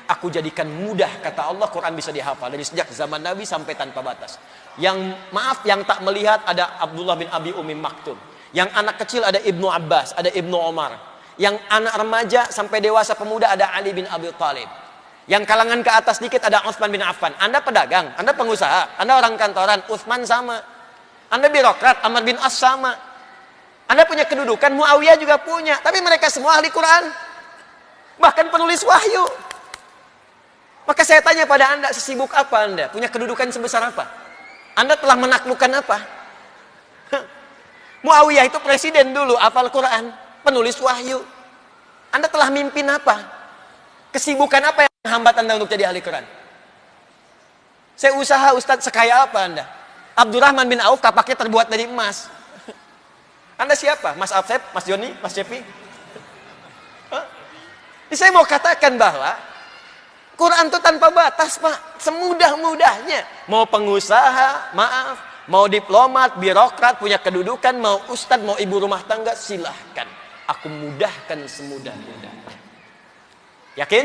aku jadikan mudah, kata Allah, Quran bisa dihafal dari sejak zaman Nabi sampai tanpa batas. Yang tak melihat ada Abdullah bin Abi Umi Maktum. Yang anak kecil ada Ibnu Abbas, ada Ibnu Umar. Yang anak remaja sampai dewasa pemuda ada Ali bin Abi Thalib. Yang kalangan ke atas dikit ada Utsman bin Affan. Anda pedagang, Anda pengusaha, Anda orang kantoran, Utsman sama. Anda birokrat, Amr bin As sama. Anda punya kedudukan, Muawiyah juga punya. Tapi mereka semua ahli Quran. Bahkan penulis wahyu. Maka saya tanya pada Anda, sesibuk apa Anda? Punya kedudukan sebesar apa? Anda telah menaklukkan apa? Muawiyah itu presiden dulu, hafal Quran, penulis wahyu. Anda telah mimpin apa? Kesibukan apa yang menghambat Anda untuk jadi ahli Quran? Saya usaha, Ustadz, sekaya apa Anda? Abdurrahman bin Auf kapaknya terbuat dari emas. Anda siapa? Mas Afsep? Mas Joni? Mas Cepi? Saya mau katakan bahwa Quran itu tanpa batas, Pak. Semudah-mudahnya. Mau pengusaha, maaf. Mau diplomat, birokrat, punya kedudukan. Mau ustadz, mau ibu rumah tangga, silahkan. Aku mudahkan semudah-mudahnya. Yakin?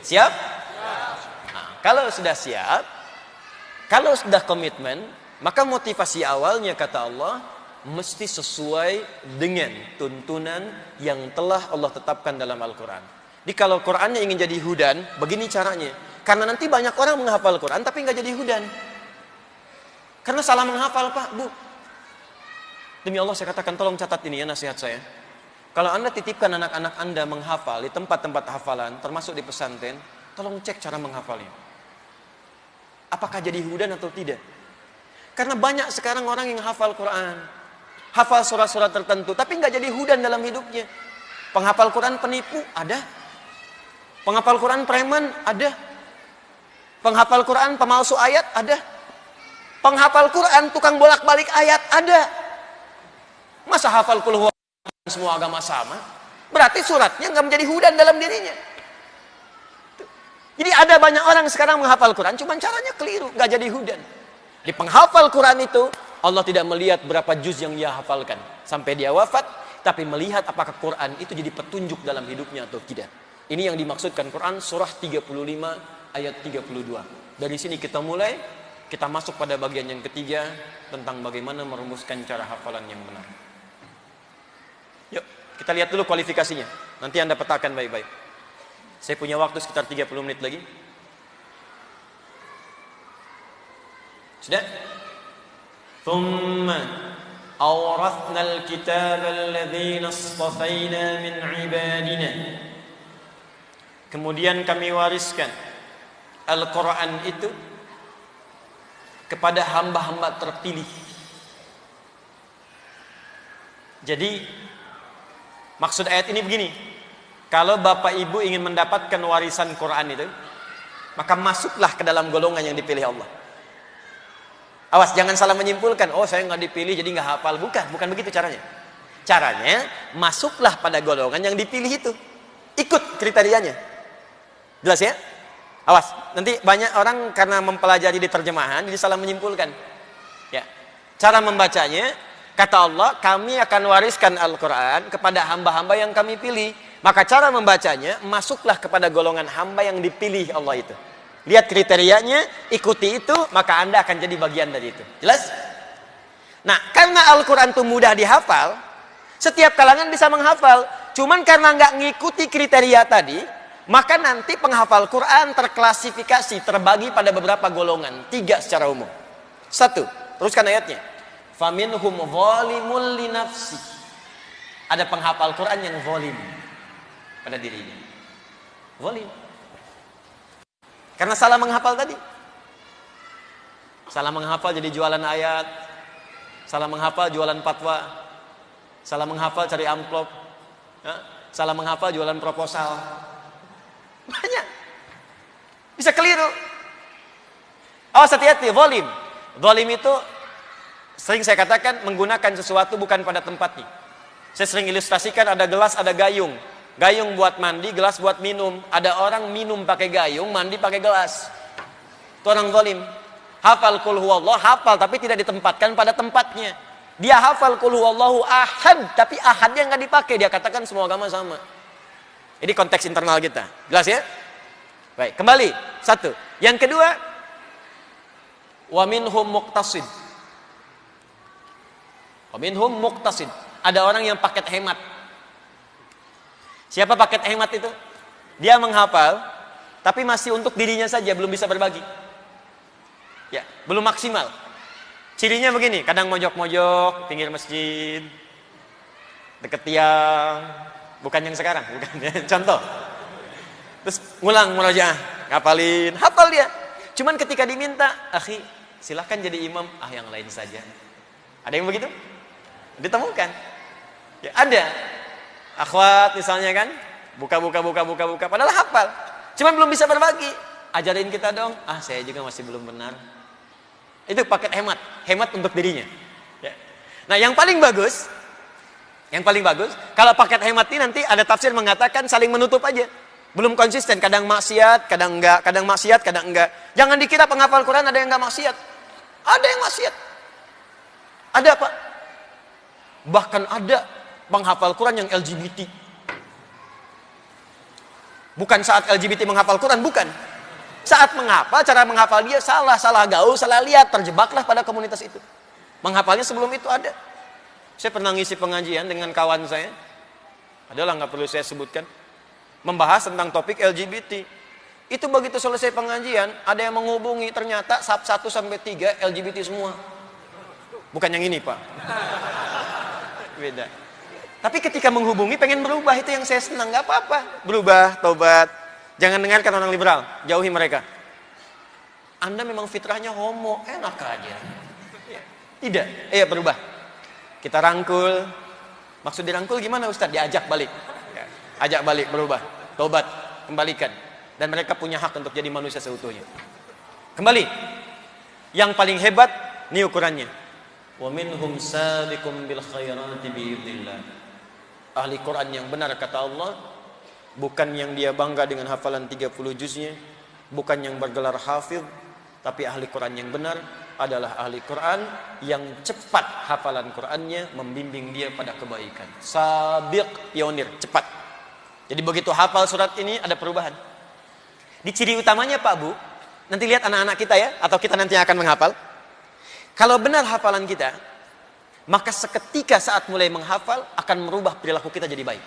Siap? Nah, kalau sudah siap, kalau sudah komitmen, maka motivasi awalnya, kata Allah, mesti sesuai dengan tuntunan yang telah Allah tetapkan dalam Al-Quran. Jadi kalau Qurannya ingin jadi hudan, begini caranya. Karena nanti banyak orang menghafal Quran tapi nggak jadi hudan. Karena salah menghafal, Pak, Bu. Demi Allah saya katakan, tolong catat ini ya nasihat saya. Kalau Anda titipkan anak-anak Anda menghafal di tempat-tempat hafalan, termasuk di pesantren, tolong cek cara menghafalnya. Apakah jadi hudan atau tidak? Karena banyak sekarang orang yang hafal Quran, hafal surat-surat tertentu, tapi nggak jadi hudan dalam hidupnya. Penghafal Quran penipu, ada. Penghafal Quran preman, ada. Penghafal Quran pemalsu ayat, ada. Penghafal Quran tukang bolak-balik ayat, ada. Masa hafal kulhu semua agama sama? Berarti suratnya nggak menjadi hudan dalam dirinya. Jadi ada banyak orang sekarang menghafal Quran, cuman caranya keliru, nggak jadi hudan. Di penghafal Quran itu Allah tidak melihat berapa juz yang dia hafalkan sampai dia wafat, tapi melihat apakah Quran itu jadi petunjuk dalam hidupnya atau tidak. Ini yang dimaksudkan Quran surah 35 ayat 32. Dari sini kita mulai, kita masuk pada bagian yang ketiga tentang bagaimana merumuskan cara hafalan yang benar. Yuk, kita lihat dulu kualifikasinya. Nanti Anda petakan baik-baik. Saya punya waktu sekitar 30 menit lagi. Sudah? Thumma awrathna al-kitaba alladhina istafayna min ibadina. Kemudian kami wariskan Al-Quran itu kepada hamba-hamba terpilih. Jadi maksud ayat ini begini, kalau bapak ibu ingin mendapatkan warisan Quran itu, maka masuklah ke dalam golongan yang dipilih Allah. Awas, jangan salah menyimpulkan, oh saya nggak dipilih jadi nggak hafal. Bukan begitu caranya. Caranya, masuklah pada golongan yang dipilih itu. Ikut kriterianya. Jelas ya? Awas, nanti banyak orang karena mempelajari di terjemahan, jadi salah menyimpulkan. Ya, cara membacanya, kata Allah, kami akan wariskan Al-Quran kepada hamba-hamba yang kami pilih. Maka cara membacanya, masuklah kepada golongan hamba yang dipilih Allah itu. Lihat kriterianya, ikuti itu, maka Anda akan jadi bagian dari itu. Jelas? Nah, karena Al-Quran itu mudah dihafal, setiap kalangan bisa menghafal. Cuman karena nggak ngikuti kriteria tadi, maka nanti penghafal Quran terklasifikasi, terbagi pada beberapa golongan. 3 secara umum. 1, teruskan ayatnya. Faminhum zalimul li nafsi. Ada penghafal Quran yang zalim pada dirinya. Zalim. Karena salah menghafal tadi. Salah menghafal jadi jualan ayat. Salah menghafal jualan fatwa. Salah menghafal cari amplop. Salah menghafal jualan proposal. Banyak. Bisa keliru. Awas, hati-hati, zalim. Zalim itu sering saya katakan menggunakan sesuatu bukan pada tempatnya. Saya sering ilustrasikan, ada gelas, ada gayung. Gayung buat mandi, gelas buat minum. Ada orang minum pakai gayung, mandi pakai gelas. Itu orang zalim. Hafal qul huwallah, hafal tapi tidak ditempatkan pada tempatnya. Dia hafal qul huwallahu ahad, tapi ahadnya nggak dipakai. Dia katakan semua agama sama. Ini konteks internal kita. Jelas ya? Baik, kembali. Satu. Yang kedua, wa minhum muqtasid. Wa minhum muqtasid. Ada orang yang paket hemat. Siapa paket hemat itu? Dia menghafal, tapi masih untuk dirinya saja, belum bisa berbagi. Ya, belum maksimal. Cirinya begini, kadang mojok-mojok, pinggir masjid, deket tiang, bukan yang sekarang, bukan ya. Contoh. Terus ngulang murojaah, ngapalin, hafal dia. Cuman ketika diminta, akhi, silahkan jadi imam, yang lain saja. Ada yang begitu? Ditemukan. Ya, ada. Akhwat misalnya kan, buka, padahal hafal. Cuman belum bisa berbagi. Ajarin kita dong. Saya juga masih belum benar. Itu paket hemat untuk dirinya. Ya. Nah, yang paling bagus, kalau paket hemat ini nanti ada tafsir mengatakan saling menutup aja. Belum konsisten, kadang maksiat, kadang enggak, kadang maksiat, kadang enggak. Jangan dikira penghafal Quran ada yang enggak maksiat. Ada yang maksiat. Ada, Pak. Bahkan ada penghafal Quran yang LGBT. Bukan saat LGBT menghafal Quran, bukan. Saat menghafal, cara menghafal dia salah gaul, salah lihat, terjebaklah pada komunitas itu. Menghafalnya sebelum itu ada. Saya pernah ngisi pengajian dengan kawan saya. Adalah nggak perlu saya sebutkan. Membahas tentang topik LGBT. Itu begitu selesai pengajian, ada yang menghubungi, ternyata sub 1 sampai 3 LGBT semua. Bukan yang ini, Pak. Beda. Tapi ketika menghubungi pengen berubah, itu yang saya senang, nggak apa-apa. Berubah, tobat. Jangan dengarkan orang liberal, jauhi mereka. Anda memang fitrahnya homo, enak aja. Tidak, berubah. Kita rangkul. Maksud dirangkul gimana, Ustaz? Diajak balik. Ajak balik, berubah, tobat, kembalikan. Dan mereka punya hak untuk jadi manusia seutuhnya. Kembali. Yang paling hebat, ini ukurannya. Wa minhum sabiqum bil khairati biidznillah. Ahli Quran yang benar, kata Allah, bukan yang dia bangga dengan hafalan 30 juznya, bukan yang bergelar hafidh, tapi ahli Quran yang benar adalah ahli Quran yang cepat hafalan Qurannya, membimbing dia pada kebaikan. Sabiq, pionir, cepat. Jadi begitu hafal surat ini ada perubahan. Di ciri utamanya, Pak Bu, nanti lihat anak-anak kita ya, atau kita nanti akan menghafal. Kalau benar hafalan kita, maka seketika saat mulai menghafal akan merubah perilaku kita jadi baik.